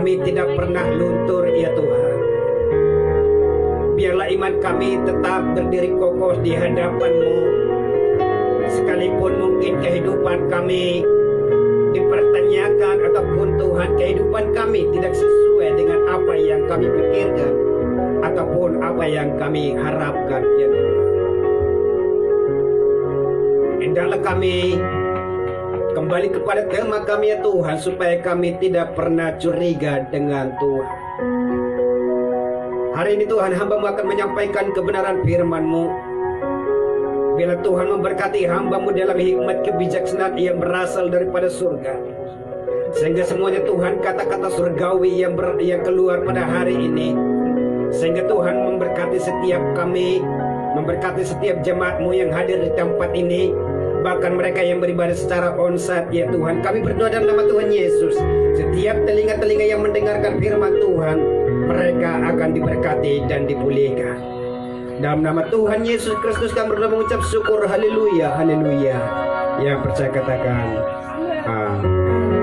kami tidak pernah luntur ya Tuhan. Biarlah iman kami tetap berdiri kokoh di hadapan-Mu, sekalipun mungkin kehidupan kami dipertanyakan ataupun Tuhan kehidupan kami tidak sesuai dengan apa yang kami pikirkan ataupun apa yang kami harapkan ya Tuhan. Hendaklah kami kembali kepada tema kami ya Tuhan, supaya kami tidak pernah curiga dengan Tuhan. Hari ini Tuhan, hamba-Mu akan menyampaikan kebenaran firman-Mu. Bila Tuhan memberkati hamba-Mu dalam hikmat kebijaksanaan yang berasal daripada surga, sehingga semuanya Tuhan kata-kata surgawi yang keluar pada hari ini, sehingga Tuhan memberkati setiap kami, memberkati setiap jemaat-Mu yang hadir di tempat ini, bahkan mereka yang beribadah secara onsite ya Tuhan. Kami berdoa dalam nama Tuhan Yesus, setiap telinga-telinga yang mendengarkan firman Tuhan, mereka akan diberkati dan dipulihkan. Dalam nama Tuhan Yesus Kristus kami berdoa mengucap syukur. Haleluya, haleluya. Yang percaya katakan amin.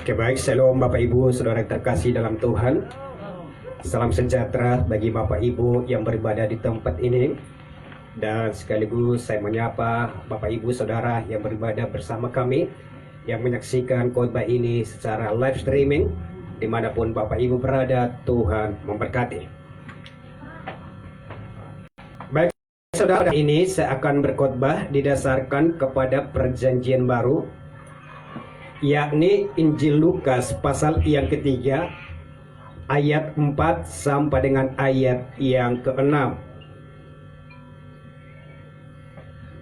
Oke, baik, shalom Bapak Ibu, saudara terkasih dalam Tuhan. Salam sejahtera bagi Bapak Ibu yang beribadah di tempat ini. Dan sekaligus saya menyapa Bapak Ibu saudara yang beribadah bersama kami, yang menyaksikan khotbah ini secara live streaming. Dimanapun Bapak Ibu berada, Tuhan memberkati. Baik saudara, ini saya akan berkhotbah didasarkan kepada perjanjian baru, yakni Injil Lukas pasal yang ketiga, ayat 4 sampai dengan ayat yang ke-6.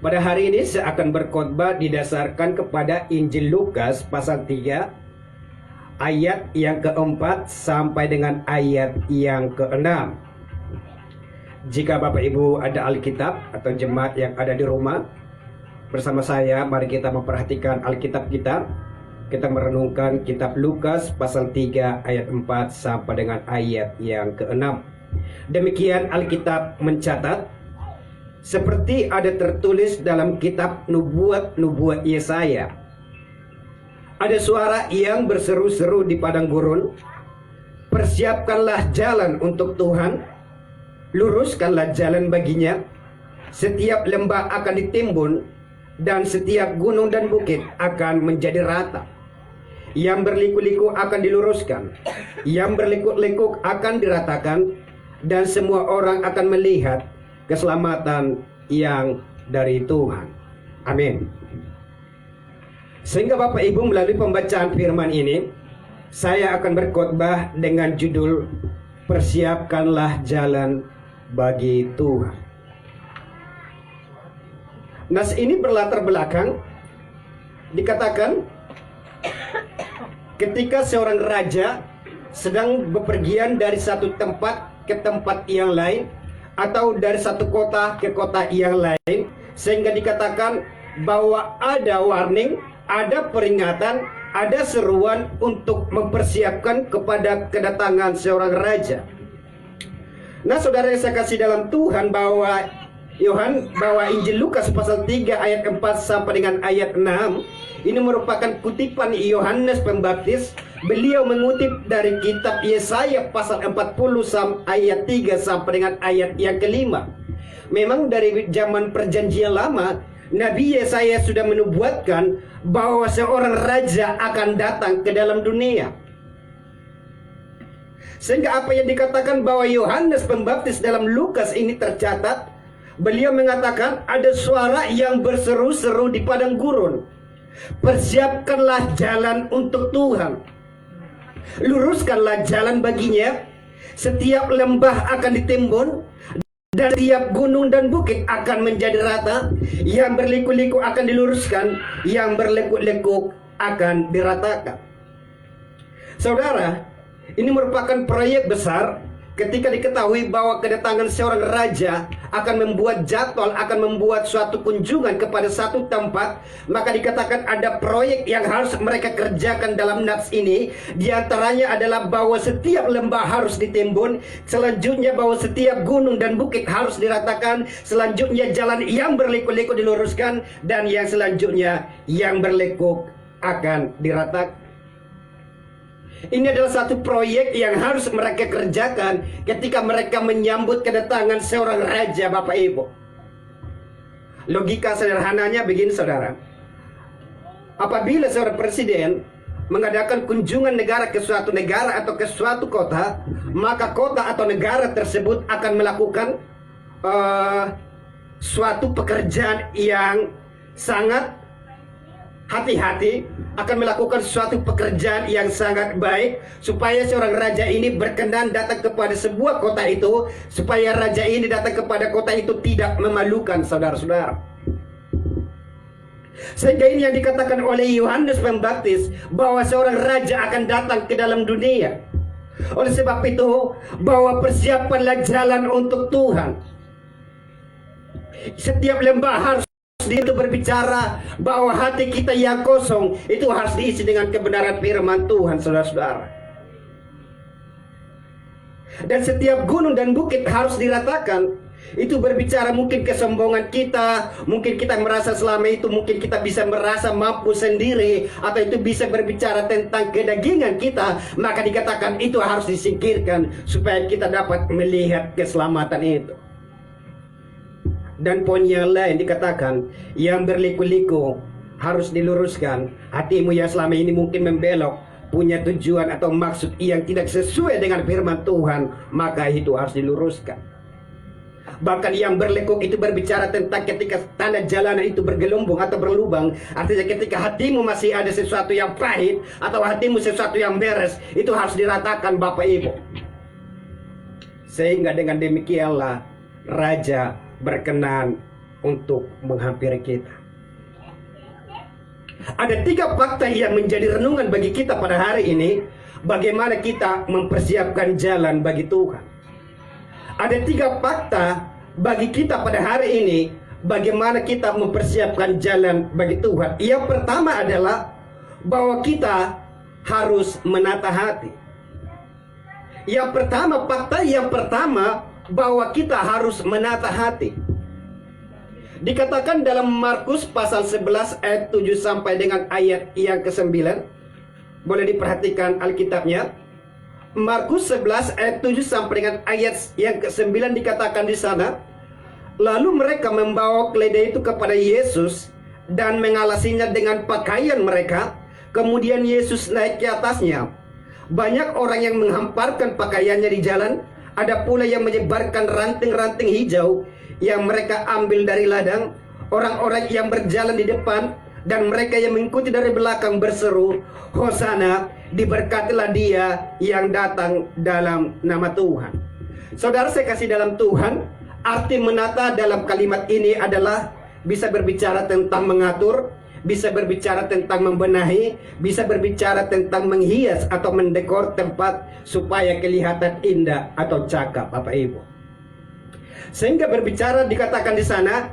Pada hari ini saya akan berkhotbah didasarkan kepada Injil Lukas pasal 3, ayat yang ke-4 sampai dengan ayat yang ke-6. Jika Bapak Ibu ada Alkitab atau jemaat yang ada di rumah, bersama saya mari kita memperhatikan Alkitab kita. Kita merenungkan kitab Lukas pasal 3 ayat 4 sampai dengan ayat yang ke-6. Demikian Alkitab mencatat, seperti ada tertulis dalam kitab nubuat Yesaya. Ada suara yang berseru-seru di padang gurun, persiapkanlah jalan untuk Tuhan, luruskanlah jalan baginya. Setiap lembah akan ditimbun dan setiap gunung dan bukit akan menjadi rata. Yang berliku-liku akan diluruskan, yang berlekuk-lekuk akan diratakan, dan semua orang akan melihat keselamatan yang dari Tuhan. Amin. Sehingga Bapak Ibu, melalui pembacaan firman ini, saya akan berkhotbah dengan judul Persiapkanlah Jalan bagi Tuhan. Nas ini berlatar belakang, dikatakan ketika seorang raja sedang bepergian dari satu tempat ke tempat yang lain, atau dari satu kota ke kota yang lain, sehingga dikatakan bahwa ada warning, ada peringatan, ada seruan untuk mempersiapkan kepada kedatangan seorang raja. Nah saudara yang saya kasih dalam Tuhan, bahwa Injil Lukas pasal 3 ayat 4 sampai dengan ayat 6 ini merupakan kutipan Yohanes Pembaptis. Beliau mengutip dari kitab Yesaya pasal 40 ayat 3 sampai dengan ayat yang kelima. Memang dari zaman perjanjian lama, Nabi Yesaya sudah menubuatkan bahwa seorang raja akan datang ke dalam dunia. Sehingga apa yang dikatakan bahwa Yohanes Pembaptis dalam Lukas ini tercatat, beliau mengatakan ada suara yang berseru-seru di padang gurun, persiapkanlah jalan untuk Tuhan, luruskanlah jalan baginya. Setiap lembah akan ditimbun dan setiap gunung dan bukit akan menjadi rata. Yang berliku-liku akan diluruskan, yang berlekuk-lekuk akan diratakan. Saudara, ini merupakan proyek besar ketika diketahui bahwa kedatangan seorang raja akan membuat jadwal, akan membuat suatu kunjungan kepada satu tempat, maka dikatakan ada proyek yang harus mereka kerjakan dalam nats ini. Di antaranya adalah bahwa setiap lembah harus ditimbun, selanjutnya bahwa setiap gunung dan bukit harus diratakan, selanjutnya jalan yang berliku-liku diluruskan, dan yang selanjutnya yang berlekuk akan diratakan. Ini adalah satu proyek yang harus mereka kerjakan ketika mereka menyambut kedatangan seorang raja, Bapak Ibu. Logika sederhananya begini, saudara. Apabila seorang presiden mengadakan kunjungan negara ke suatu negara atau ke suatu kota, maka kota atau negara tersebut akan melakukan suatu pekerjaan yang sangat hati-hati, akan melakukan suatu pekerjaan yang sangat baik supaya seorang raja ini berkenan datang kepada sebuah kota itu, supaya raja ini datang kepada kota itu tidak memalukan, saudara-saudara. Sehingga ini yang dikatakan oleh Yohanes Pembaptis bahwa seorang raja akan datang ke dalam dunia. Oleh sebab itu, bahwa persiapanlah jalan untuk Tuhan. Setiap lembah harus itu berbicara bahwa hati kita yang kosong itu harus diisi dengan kebenaran firman Tuhan, saudara-saudara. Dan setiap gunung dan bukit harus diratakan. Itu berbicara mungkin kesombongan kita, mungkin kita merasa selama itu mungkin kita bisa merasa mampu sendiri, atau itu bisa berbicara tentang kedagingan kita, maka dikatakan itu harus disingkirkan supaya kita dapat melihat keselamatan itu. Dan poin yang lain dikatakan yang berliku-liku harus diluruskan. Hatimu yang selama ini mungkin membelok, punya tujuan atau maksud yang tidak sesuai dengan firman Tuhan, maka itu harus diluruskan. Bahkan yang berlekuk itu berbicara tentang ketika tanah jalanan itu bergelombang atau berlubang. Artinya ketika hatimu masih ada sesuatu yang pahit, atau hatimu sesuatu yang beres, itu harus diratakan, Bapak Ibu. Sehingga dengan demikianlah raja berkenan untuk menghampiri kita. Ada 3 fakta yang menjadi renungan bagi kita pada hari ini, bagaimana kita mempersiapkan jalan bagi Tuhan. Ada 3 fakta bagi kita pada hari ini, bagaimana kita mempersiapkan jalan bagi Tuhan. Yang pertama adalah bahwa kita harus menata hati. Yang pertama, fakta yang pertama, bahwa kita harus menata hati. Dikatakan dalam Markus pasal 11 ayat 7 sampai dengan ayat yang ke-9. Boleh diperhatikan Alkitabnya. Markus 11 ayat 7 sampai dengan ayat yang ke-9 dikatakan di sana, lalu mereka membawa keledai itu kepada Yesus dan mengalasinya dengan pakaian mereka. Kemudian Yesus naik ke atasnya. Banyak orang yang menghamparkan pakaiannya di jalan. Ada pula yang menyebarkan ranting-ranting hijau yang mereka ambil dari ladang. Orang-orang yang berjalan di depan dan mereka yang mengikuti dari belakang berseru, Hosana, diberkatilah dia yang datang dalam nama Tuhan. Saudara saya kasih dalam Tuhan, arti menata dalam kalimat ini adalah bisa berbicara tentang mengatur, bisa berbicara tentang membenahi, bisa berbicara tentang menghias atau mendekor tempat supaya kelihatan indah atau cakep, Bapak Ibu. Sehingga berbicara dikatakan di sana,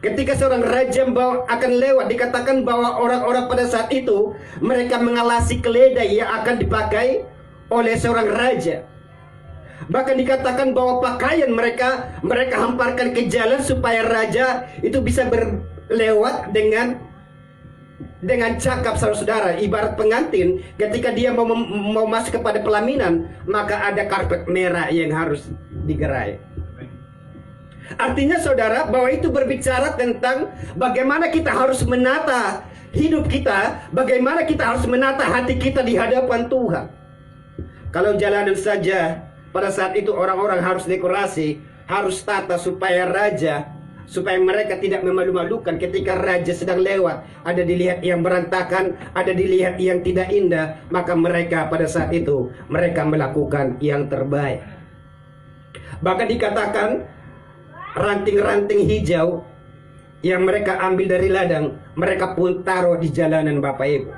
ketika seorang raja akan lewat, dikatakan bahwa orang-orang pada saat itu mereka mengalasi keledai yang akan dipakai oleh seorang raja. Bahkan dikatakan bahwa pakaian mereka hamparkan ke jalan supaya raja itu bisa berlewat dengan cakap, saudara-saudara. Ibarat pengantin ketika dia mau masuk kepada pelaminan, maka ada karpet merah yang harus digerai. Artinya saudara, bahwa itu berbicara tentang bagaimana kita harus menata hidup kita, bagaimana kita harus menata hati kita di hadapan Tuhan. Kalau jalanan saja pada saat itu orang-orang harus dekorasi, harus tata supaya mereka tidak memalu-malukan ketika raja sedang lewat. Ada dilihat yang berantakan, ada dilihat yang tidak indah, maka mereka pada saat itu mereka melakukan yang terbaik. Bahkan dikatakan ranting-ranting hijau yang mereka ambil dari ladang, mereka pun taruh di jalanan, Bapak Ibu.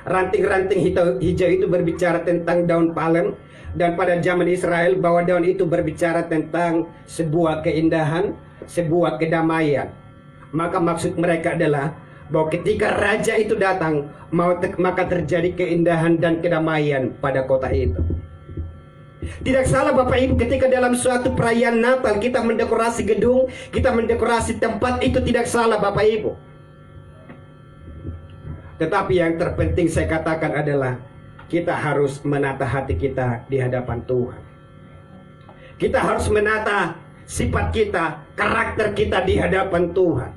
Ranting-ranting hijau itu berbicara tentang daun palem. dan pada zaman Israel bahwa daun itu berbicara tentang sebuah keindahan, sebuah kedamaian. Maka maksud mereka adalah bahwa ketika raja itu datang, maka terjadi keindahan dan kedamaian pada kota itu. Tidak salah Bapak Ibu, ketika dalam suatu perayaan Natal kita mendekorasi gedung, kita mendekorasi tempat, itu tidak salah Bapak Ibu. Tetapi yang terpenting saya katakan adalah kita harus menata hati kita di hadapan Tuhan. Kita harus menata sifat kita, karakter kita di hadapan Tuhan.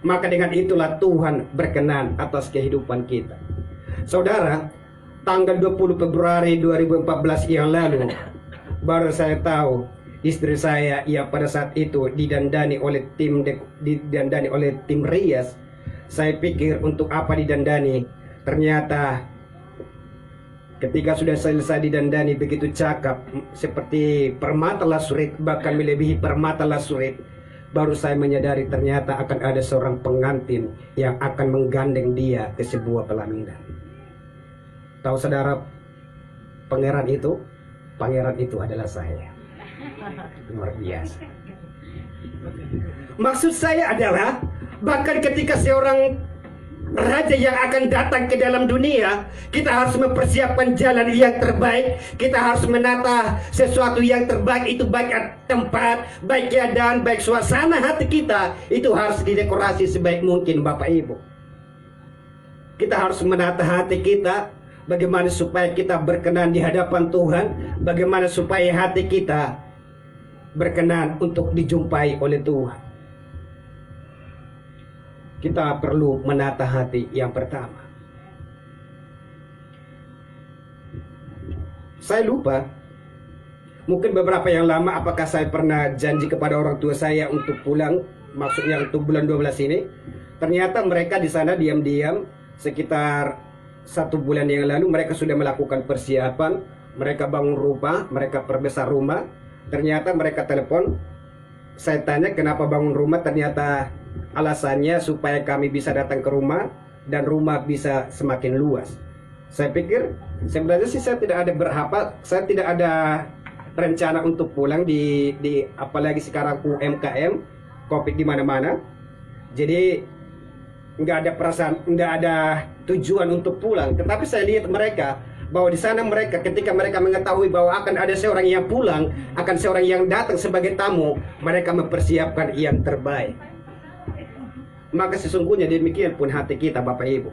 Maka dengan itulah Tuhan berkenan atas kehidupan kita. Saudara, tanggal 20 Februari 2014 yang lalu, baru saya tahu istri saya yang pada saat itu didandani oleh tim rias. Saya pikir untuk apa didandani? Ternyata ketika sudah selesai didandani begitu cakap seperti permata lasurit, bahkan melebihi permata lasurit, baru saya menyadari ternyata akan ada seorang pengantin yang akan menggandeng dia ke sebuah pelaminan. Tahu saudara, pangeran itu adalah saya. Luar biasa. Maksud saya adalah bahkan ketika seorang raja yang akan datang ke dalam dunia, kita harus mempersiapkan jalan yang terbaik. Kita harus menata sesuatu yang terbaik, itu baik tempat, baik keadaan, baik suasana hati kita, itu harus didekorasi sebaik mungkin Bapak Ibu. Kita harus menata hati kita, bagaimana supaya kita berkenan di hadapan Tuhan, bagaimana supaya hati kita berkenan untuk dijumpai oleh Tuhan. Kita perlu menata hati yang pertama. Saya lupa, mungkin beberapa yang lama, apakah saya pernah janji kepada orang tua saya untuk pulang, maksudnya untuk bulan 12 ini. Ternyata mereka di sana diam-diam sekitar 1 bulan yang lalu mereka sudah melakukan persiapan. Mereka bangun rumah, mereka perbesar rumah. Ternyata mereka telepon. Saya tanya kenapa bangun rumah, ternyata alasannya supaya kami bisa datang ke rumah dan rumah bisa semakin luas. Saya pikir sebenarnya sih saya tidak ada rencana untuk pulang di apalagi sekarang UMKM, Covid di mana-mana. Jadi nggak ada perasaan, nggak ada tujuan untuk pulang. Tetapi saya lihat mereka bahwa di sana mereka, ketika mereka mengetahui bahwa akan ada seorang yang pulang, akan seorang yang datang sebagai tamu, mereka mempersiapkan yang terbaik. Maka sesungguhnya demikian pun hati kita Bapak Ibu.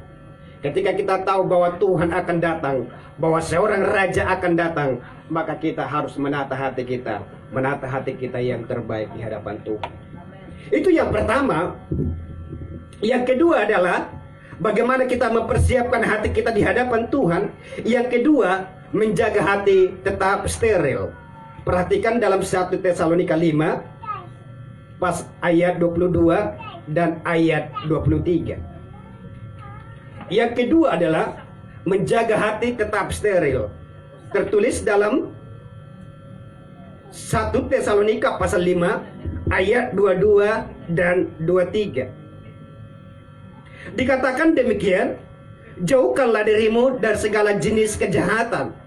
Ketika kita tahu bahwa Tuhan akan datang, bahwa seorang raja akan datang, maka kita harus menata hati kita yang terbaik di hadapan Tuhan. Itu yang pertama. Yang kedua adalah bagaimana kita mempersiapkan hati kita di hadapan Tuhan. Yang kedua, menjaga hati tetap steril. Perhatikan dalam 1 Tesalonika 5 pas ayat 22 dan ayat 23. Yang kedua adalah menjaga hati tetap steril. Tertulis dalam 1 Tesalonika pasal 5 ayat 22 dan 23. Dikatakan demikian, jauhkanlah dirimu dari segala jenis kejahatan.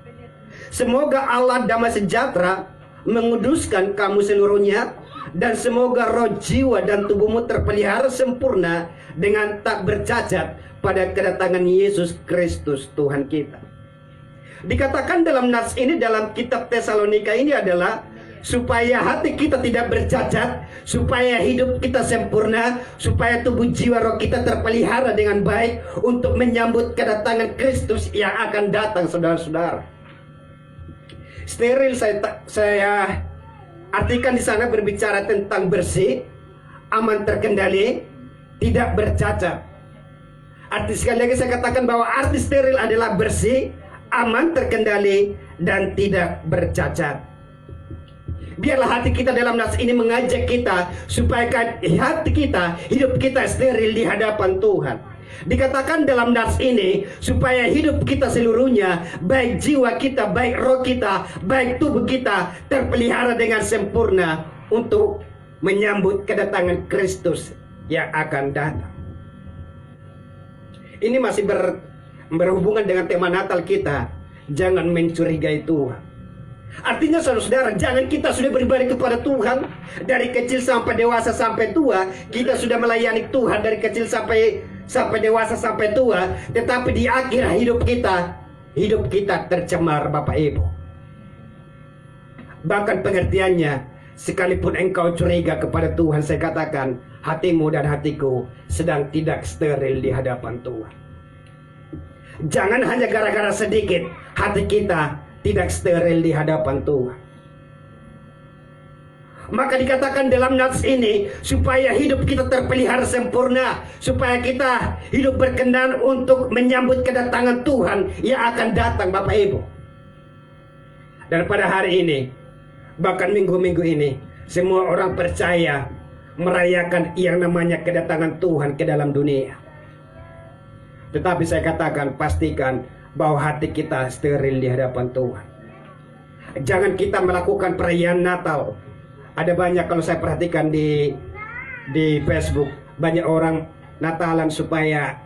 Semoga Allah damai sejahtera menguduskan kamu seluruhnya, dan semoga roh, jiwa, dan tubuhmu terpelihara sempurna dengan tak bercacat pada kedatangan Yesus Kristus Tuhan kita. Dikatakan dalam nas ini, dalam kitab Tesalonika ini adalah supaya hati kita tidak bercacat, supaya hidup kita sempurna, supaya tubuh jiwa roh kita terpelihara dengan baik untuk menyambut kedatangan Kristus yang akan datang, saudara-saudara. Steril saya artikan di sana berbicara tentang bersih, aman, terkendali, tidak bercacat. Arti sekali lagi saya katakan bahwa arti steril adalah bersih, aman, terkendali, dan tidak bercacat. Biarlah hati kita dalam nas ini mengajak kita supaya hati kita, hidup kita steril di hadapan Tuhan. Dikatakan dalam nas ini supaya hidup kita seluruhnya, baik jiwa kita, baik roh kita, baik tubuh kita terpelihara dengan sempurna untuk menyambut kedatangan Kristus yang akan datang. Ini masih berhubungan dengan tema Natal kita, jangan mencurigai Tuhan. Artinya saudara-saudara, jangan kita sudah beribadah kepada Tuhan dari kecil sampai dewasa sampai tua, kita sudah melayani Tuhan dari kecil sampai dewasa sampai tua, tetapi di akhir hidup kita tercemar, Bapak Ibu. Bahkan pengertiannya, sekalipun engkau curiga kepada Tuhan, saya katakan hatimu dan hatiku sedang tidak steril di hadapan Tuhan. Jangan hanya gara-gara sedikit hati kita tidak steril di hadapan Tuhan. Maka dikatakan dalam nats ini, supaya hidup kita terpelihara sempurna, supaya kita hidup berkenan untuk menyambut kedatangan Tuhan yang akan datang, Bapak Ibu. Dan pada hari ini, bahkan minggu-minggu ini, semua orang percaya merayakan yang namanya kedatangan Tuhan ke dalam dunia. Tetapi saya katakan, pastikan bahwa hati kita steril di hadapan Tuhan. Jangan kita melakukan perayaan Natal. Ada banyak, kalau saya perhatikan di Facebook, banyak orang Natalan supaya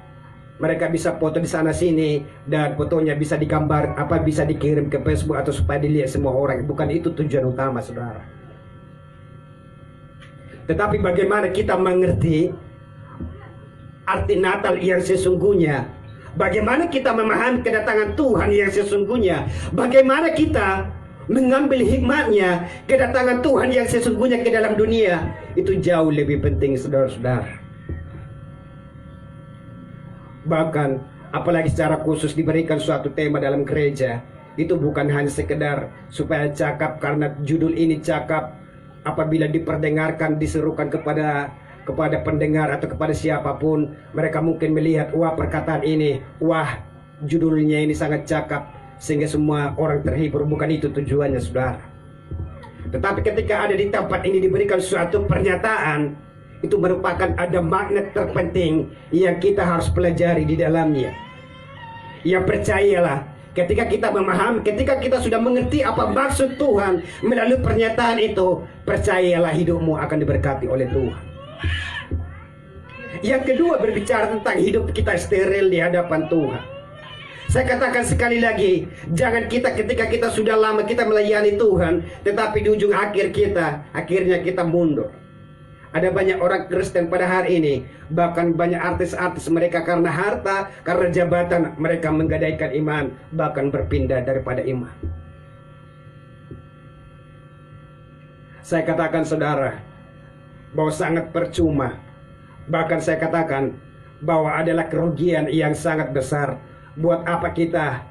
mereka bisa foto di sana sini dan fotonya bisa digambar, bisa dikirim ke Facebook atau supaya dilihat semua orang. Bukan itu tujuan utama, saudara. Tetapi bagaimana kita mengerti arti Natal yang sesungguhnya? Bagaimana kita memahami kedatangan Tuhan yang sesungguhnya? Bagaimana kita mengambil hikmatnya kedatangan Tuhan yang sesungguhnya ke dalam dunia? Itu jauh lebih penting, saudara-saudara. Bahkan apalagi secara khusus diberikan suatu tema dalam gereja, itu bukan hanya sekedar supaya cakap karena judul ini cakap. Apabila diperdengarkan, diserukan kepada pendengar atau kepada siapapun, mereka mungkin melihat, wah perkataan ini, wah judulnya ini sangat cakap, sehingga semua orang terhibur. Bukan itu tujuannya, saudara. Tetapi ketika ada di tempat ini diberikan suatu pernyataan, itu merupakan ada makna terpenting yang kita harus pelajari di dalamnya. Ya percayalah, ketika kita memahami, ketika kita sudah mengerti apa maksud Tuhan melalui pernyataan itu, percayalah hidupmu akan diberkati oleh Tuhan. Yang kedua, berbicara tentang hidup kita steril di hadapan Tuhan. Saya katakan sekali lagi, jangan kita ketika kita sudah lama kita melayani Tuhan, tetapi di ujung akhirnya kita mundur. Ada banyak orang Kristen pada hari ini, bahkan banyak artis-artis, mereka karena harta, karena jabatan, mereka menggadaikan iman, bahkan berpindah daripada iman. Saya katakan, saudara, bahwa sangat percuma. Bahkan saya katakan bahwa adalah kerugian yang sangat besar. Buat apa kita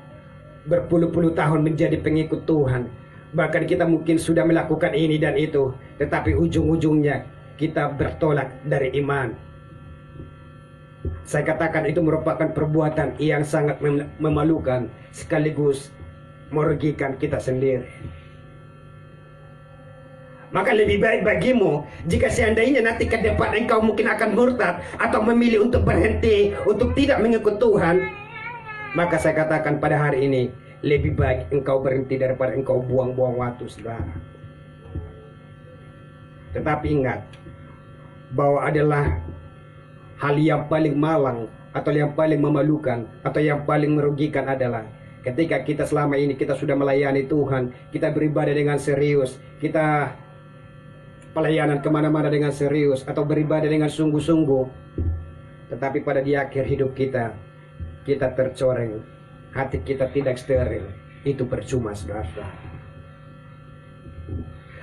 berpuluh-puluh tahun menjadi pengikut Tuhan? Bahkan kita mungkin sudah melakukan ini dan itu, tetapi ujung-ujungnya kita bertolak dari iman. Saya katakan itu merupakan perbuatan yang sangat memalukan, sekaligus merugikan kita sendiri. Maka lebih baik bagimu jika seandainya nanti ke depan engkau mungkin akan murtad atau memilih untuk berhenti, untuk tidak mengikut Tuhan, maka saya katakan pada hari ini, lebih baik engkau berhenti daripada engkau buang-buang waktu, saudara. Tetapi ingat, bahwa adalah hal yang paling malang atau yang paling memalukan atau yang paling merugikan adalah ketika kita selama ini kita sudah melayani Tuhan, kita beribadah dengan serius, kita pelayanan kemana-mana dengan serius atau beribadah dengan sungguh-sungguh, tetapi pada di akhir hidup kita tercoreng, hati kita tidak steril. Itu percuma, saudara.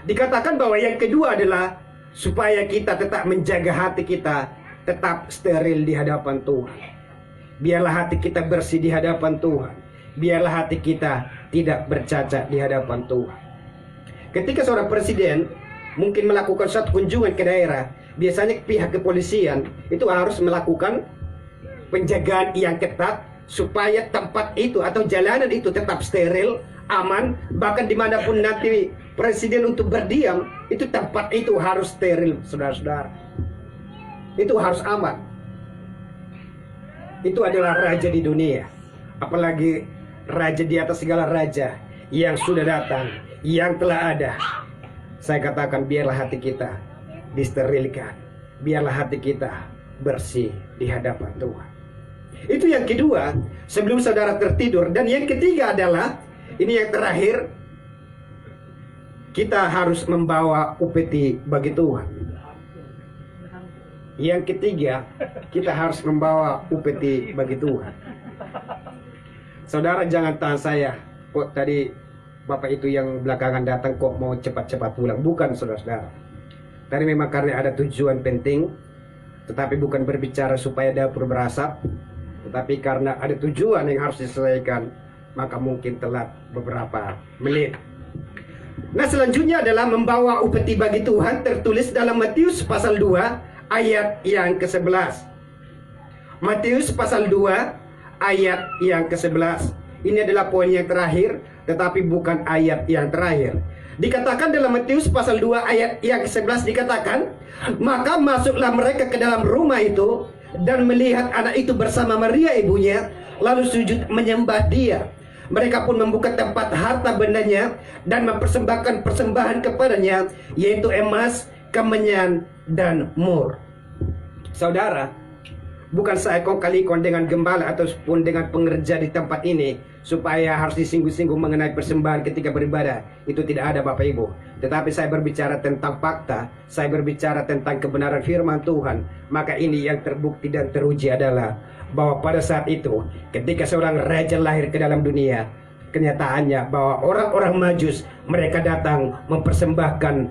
Dikatakan bahwa yang kedua adalah supaya kita tetap menjaga hati kita tetap steril di hadapan Tuhan. Biarlah hati kita bersih di hadapan Tuhan. Biarlah hati kita tidak bercacat di hadapan Tuhan. Ketika seorang presiden mungkin melakukan suatu kunjungan ke daerah, biasanya pihak kepolisian itu harus melakukan penjagaan yang ketat supaya tempat itu atau jalanan itu tetap steril, aman. Bahkan dimanapun nanti presiden untuk berdiam, itu tempat itu harus steril, saudara-saudara. Itu harus aman. Itu adalah raja di dunia, apalagi raja di atas segala raja yang sudah datang, yang telah ada. Saya katakan, biarlah hati kita disterilkan, biarlah hati kita bersih di hadapan Tuhan. Itu yang kedua, sebelum saudara tertidur. Dan yang ketiga adalah, ini yang terakhir, kita harus membawa upeti bagi Tuhan. Yang ketiga, kita harus membawa upeti bagi Tuhan. Saudara jangan tahan saya, kok tadi Bapak itu yang belakangan datang kok mau cepat-cepat pulang. Bukan, saudara-saudara. Tadi memang karena ada tujuan penting, tetapi bukan berbicara supaya dapur berasap, tetapi karena ada tujuan yang harus diselesaikan, maka mungkin telat beberapa menit. Nah, selanjutnya adalah membawa upeti bagi Tuhan, tertulis dalam Matius pasal 2 ayat yang ke-11. Matius pasal 2 ayat yang ke-11. Ini adalah poin yang terakhir, tetapi bukan ayat yang terakhir. Dikatakan dalam Matius pasal 2 ayat yang ke-11 dikatakan, maka masuklah mereka ke dalam rumah itu dan melihat anak itu bersama Maria ibunya, lalu sujud menyembah dia. Mereka pun membuka tempat harta bendanya dan mempersembahkan persembahan kepadanya, yaitu emas, kemenyan, dan mur. Saudara, bukan saya kong-kali-kong dengan gembala ataupun dengan pengerja di tempat ini supaya harus disinggung-singgung mengenai persembahan ketika beribadah. Itu tidak ada, Bapak Ibu. Tetapi saya berbicara tentang fakta, saya berbicara tentang kebenaran firman Tuhan. Maka ini yang terbukti dan teruji adalah bahwa pada saat itu, ketika seorang raja lahir ke dalam dunia, kenyataannya bahwa orang-orang Majus, mereka datang mempersembahkan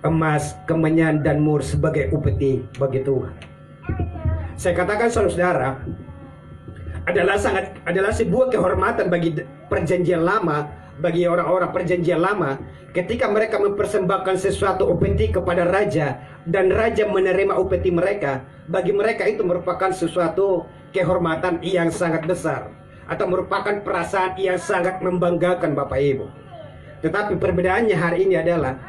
emas, kemenyan, dan mur sebagai upeti bagi Tuhan. Saya katakan, saudara, adalah sebuah kehormatan bagi perjanjian lama, bagi orang-orang perjanjian lama, ketika mereka mempersembahkan sesuatu upeti kepada raja, dan raja menerima upeti mereka. Bagi mereka itu merupakan sesuatu kehormatan yang sangat besar, atau merupakan perasaan yang sangat membanggakan, Bapak Ibu. Tetapi perbedaannya hari ini adalah,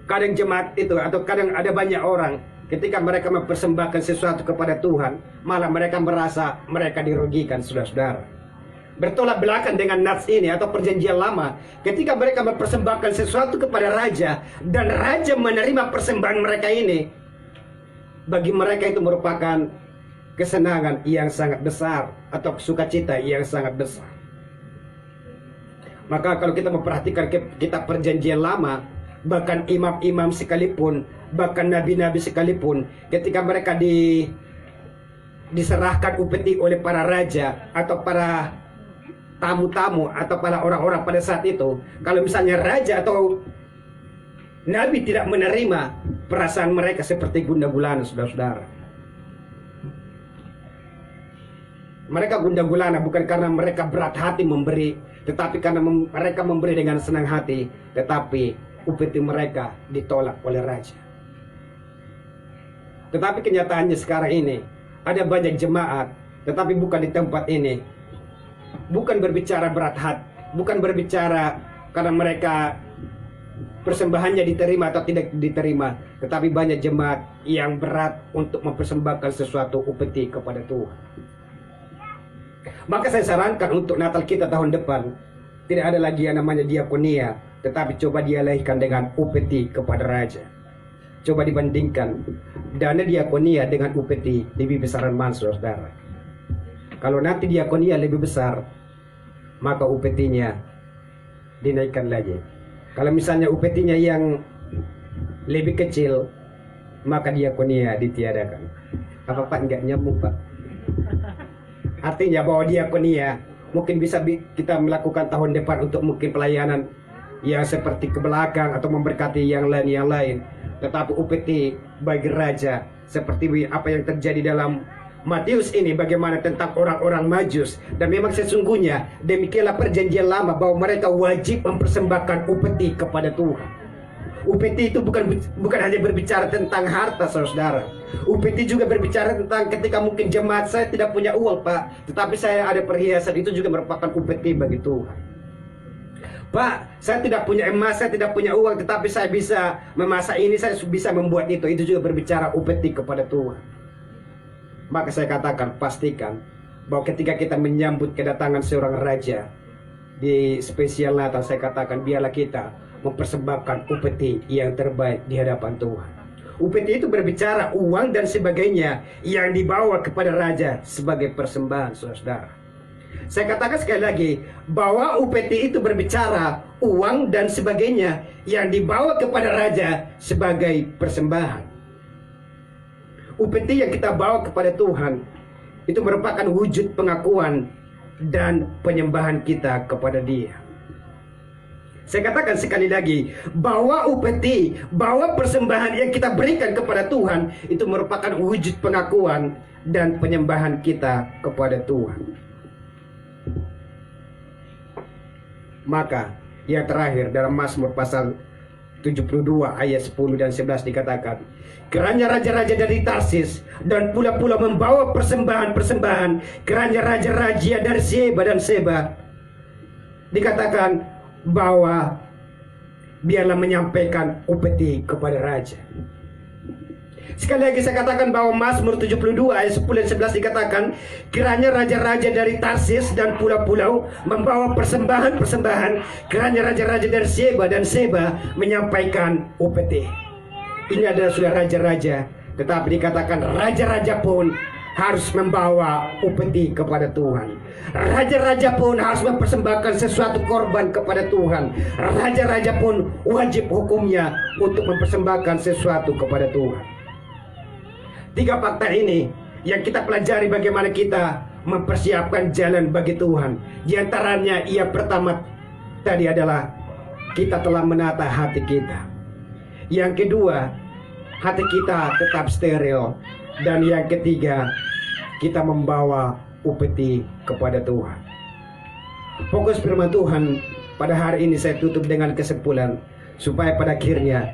kadang jemaat itu, atau kadang ada banyak orang, ketika mereka mempersembahkan sesuatu kepada Tuhan, malah mereka merasa mereka dirugikan, saudara-saudara. Bertolak belakang dengan nats ini atau perjanjian lama, ketika mereka mempersembahkan sesuatu kepada raja, dan raja menerima persembahan mereka ini, bagi mereka itu merupakan kesenangan yang sangat besar, atau sukacita yang sangat besar. Maka kalau kita memperhatikan kitab perjanjian lama, bahkan imam-imam sekalipun, bahkan nabi-nabi sekalipun, ketika mereka diserahkan upeti oleh para raja atau para tamu-tamu atau para orang-orang pada saat itu, kalau misalnya raja atau nabi tidak menerima, perasaan mereka seperti gundah gulana, saudara-saudara. Mereka gundah gulana bukan karena mereka berat hati memberi, tetapi karena mereka memberi dengan senang hati, tetapi upeti mereka ditolak oleh raja. Tetapi kenyataannya sekarang ini, ada banyak jemaat, tetapi bukan di tempat ini, bukan berbicara berat hati, bukan berbicara karena mereka persembahannya diterima atau tidak diterima, tetapi banyak jemaat yang berat untuk mempersembahkan sesuatu upeti kepada Tuhan. Maka saya sarankan untuk Natal kita tahun depan, tidak ada lagi yang namanya diakonia, tetapi coba dialihkan dengan upeti kepada raja. Coba dibandingkan dana diakonia dengan upeti, lebih besaran mana, saudara? Kalau nanti diakonia lebih besar, maka upetinya dinaikkan lagi. Kalau misalnya upetinya yang lebih kecil, maka diakonia ditiadakan. Apa Pak nggak nyambung, Pak? Artinya bahwa diakonia mungkin bisa kita melakukan tahun depan untuk mungkin pelayanan yang seperti ke belakang atau memberkati yang lain. Tetapi upeti bagi raja seperti apa yang terjadi dalam Matius ini, bagaimana tentang orang-orang Majus. Dan memang sesungguhnya demikianlah perjanjian lama, bahwa mereka wajib mempersembahkan upeti kepada Tuhan. Upeti itu bukan hanya berbicara tentang harta, saudara. Upeti juga berbicara tentang ketika mungkin jemaat saya tidak punya uang, Pak, tetapi saya ada perhiasan, itu juga merupakan upeti bagi Tuhan. Pak, saya tidak punya emas, saya tidak punya uang, tetapi saya bisa memasak ini, saya bisa membuat itu juga berbicara upeti kepada Tuhan. Maka saya katakan, pastikan bahwa ketika kita menyambut kedatangan seorang raja di spesial Natal, saya katakan biarlah kita mempersembahkan upeti yang terbaik di hadapan Tuhan. Upeti itu berbicara uang dan sebagainya yang dibawa kepada raja sebagai persembahan, saudara. Saya katakan sekali lagi bahwa upeti itu berbicara uang dan sebagainya yang dibawa kepada raja sebagai persembahan. Upeti yang kita bawa kepada Tuhan itu merupakan wujud pengakuan dan penyembahan kita kepada Dia. Saya katakan sekali lagi bahwa upeti, bahwa persembahan yang kita berikan kepada Tuhan itu merupakan wujud pengakuan dan penyembahan kita kepada Tuhan. Maka yang terakhir dalam Mazmur pasal 72 ayat 10 dan 11 dikatakan, kiranya raja-raja dari Tarsis dan pula-pula membawa persembahan-persembahan, kiranya raja-raja dari Seba dan Seba. Dikatakan bahwa biarlah menyampaikan upeti kepada raja. Sekali lagi saya katakan bahwa Mazmur 72 ayat 10 dan 11 dikatakan, kiranya raja-raja dari Tarsis dan pulau-pulau membawa persembahan-persembahan, kiranya raja-raja dari Seba dan Seba menyampaikan upeti. Ini adalah sudah raja-raja, tetapi dikatakan raja-raja pun harus membawa upeti kepada Tuhan. Raja-raja pun harus mempersembahkan sesuatu korban kepada Tuhan. Raja-raja pun wajib hukumnya untuk mempersembahkan sesuatu kepada Tuhan. Tiga fakta ini yang kita pelajari bagaimana kita mempersiapkan jalan bagi Tuhan. Di antaranya yang pertama tadi adalah kita telah menata hati kita. Yang kedua, hati kita tetap steril. Dan yang ketiga, kita membawa upeti kepada Tuhan. Fokus firman Tuhan pada hari ini saya tutup dengan kesimpulan, supaya pada akhirnya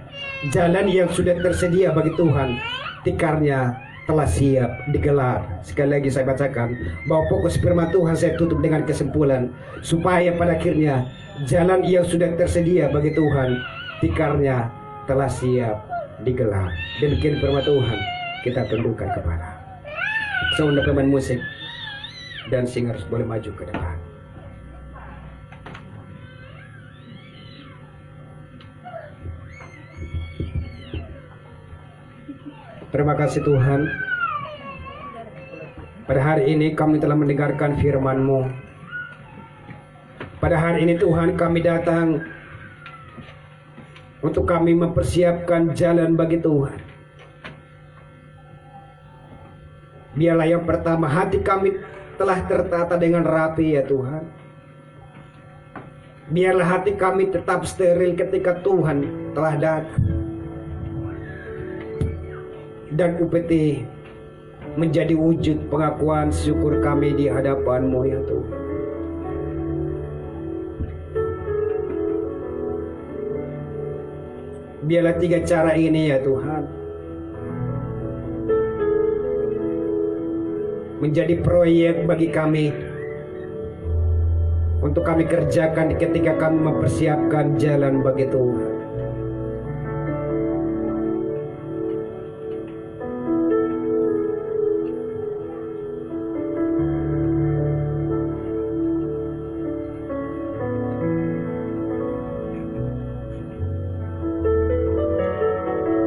jalan yang sudah tersedia bagi Tuhan tikarnya telah siap digelar. Sekali lagi saya bacakan bahwa fokus firman Tuhan saya tutup dengan kesimpulan, supaya pada akhirnya jalan yang sudah tersedia bagi Tuhan tikarnya telah siap digelar. Demikian firman Tuhan, kita tundukkan kepala. Seundang pemain musik dan singers boleh maju ke depan. Terima kasih Tuhan. Pada hari ini kami telah mendengarkan firman-Mu. Pada hari ini Tuhan kami datang untuk kami mempersiapkan jalan bagi Tuhan. Biarlah yang pertama hati kami telah tertata dengan rapi ya Tuhan. Biarlah hati kami tetap steril ketika Tuhan telah datang. Dan upeti menjadi wujud pengakuan syukur kami di hadapan-Mu ya Tuhan. Biarlah tiga cara ini ya Tuhan menjadi proyek bagi kami untuk kami kerjakan ketika kami mempersiapkan jalan bagi Tuhan.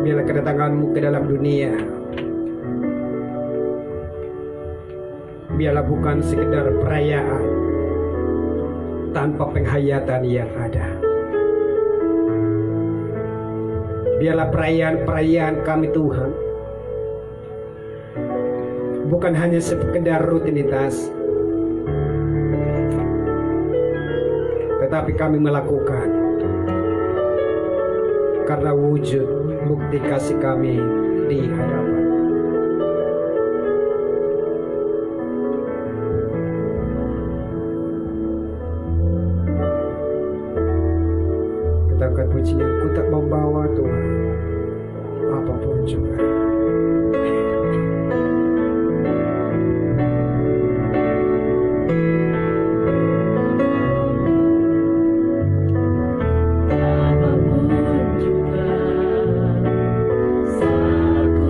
Biarlah kedatangan-Mu ke dalam dunia biarlah bukan sekedar perayaan tanpa penghayatan yang ada. Biarlah perayaan-perayaan kami Tuhan bukan hanya sekedar rutinitas, tetapi kami melakukan karena wujud bukti kasih kami di hadapan. Angkat pujian, ku tak membawa Tuhan apapun juga. Apapun juga, saat ku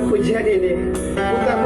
pujian ini. Bukan